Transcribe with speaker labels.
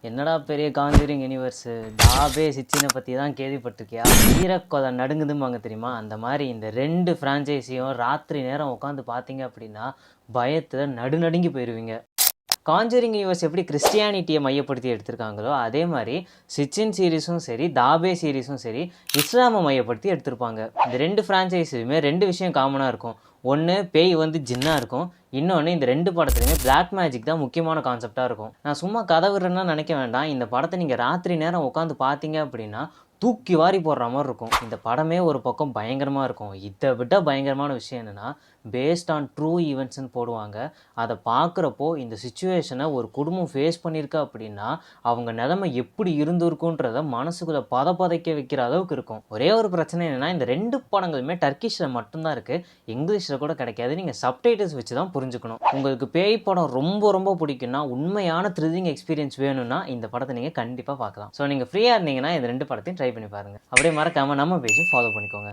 Speaker 1: என்னடா பெரிய Conjuring universe debit சிச்சினை பற்றி தான் கேள்விப்பட்டிருக்கியா? ஈரக்கொலை நடுங்குதும்பாங்க தெரியுமா? அந்த மாதிரி இந்த 2 ஃப்ரான்ச்சைஸியும் ராத்திரி நேரம் உட்காந்து பார்த்தீங்க அப்படின்னா பயத்தில் நடுநடுங்கி போயிடுவீங்க. காஞ்சூரிங் யூனிவர்ஸ் எப்படி கிறிஸ்டியானிட்டியை மையப்படுத்தி எடுத்திருக்காங்களோ அதே மாதிரி சிச்சின் சீரீஸும் சரி, தாபே சீரீஸும் சரி, இஸ்லாமை மையப்படுத்தி எடுத்திருப்பாங்க. இந்த 2 ஃப்ரான்ச்சைஸுமே 2 விஷயம் காமனாக இருக்கும். ஒன்று, பேய் வந்து ஜின்னாக இருக்கும். இன்னொன்று, இந்த 2 படத்துலையுமே பிளாக் மேஜிக் தான் முக்கியமான கான்செப்டாக இருக்கும். நான் சும்மா கதை விடுறேன்னா நினைக்க வேண்டாம். இந்த படத்தை நீங்கள் ராத்திரி நேரம் உட்காந்து பார்த்தீங்க அப்படின்னா தூக்கி வாரி போடுற மாதிரி இருக்கும். இந்த படமே ஒரு பக்கம் பயங்கரமாக இருக்கும். இதை விட பயங்கரமான விஷயம் என்னென்னா, பேஸ்ட் ஆன் ட்ரூ ஈவெண்ட்ஸ்ன்னு போடுவாங்க. அதை பார்க்குறப்போ இந்த சுச்சுவேஷனை ஒரு குடும்பம் ஃபேஸ் பண்ணியிருக்கா அப்படின்னா அவங்க நிலைமை எப்படி இருந்திருக்குன்றத மனசுக்குள்ளே பதைக்க வைக்கிற அளவுக்கு இருக்கும். ஒரே ஒரு பிரச்சனை என்னென்னா, இந்த 2 படங்களுமே டர்க்கிஷில் மட்டும்தான் இருக்குது. இங்கிலீஷில் கூட கிடைக்காது. நீங்கள் சப்டைட்டில்ஸ் வச்சு தான் புரிஞ்சுக்கணும். உங்களுக்கு பேய் படம் ரொம்ப ரொம்ப பிடிக்குன்னா, உண்மையான த்ரில்லிங் எக்ஸ்பீரியன்ஸ் வேணும்னா இந்த படத்தை நீங்கள் கண்டிப்பாக பார்க்கலாம். ஸோ நீங்கள் ஃப்ரீயாக இருந்தீங்கன்னா இந்த 2 படத்தையும் ட்ரை பண்ணி பாருங்கள். அப்படியே மறக்காமல் நம்ம பேஜை ஃபாலோ பண்ணிக்கோங்க.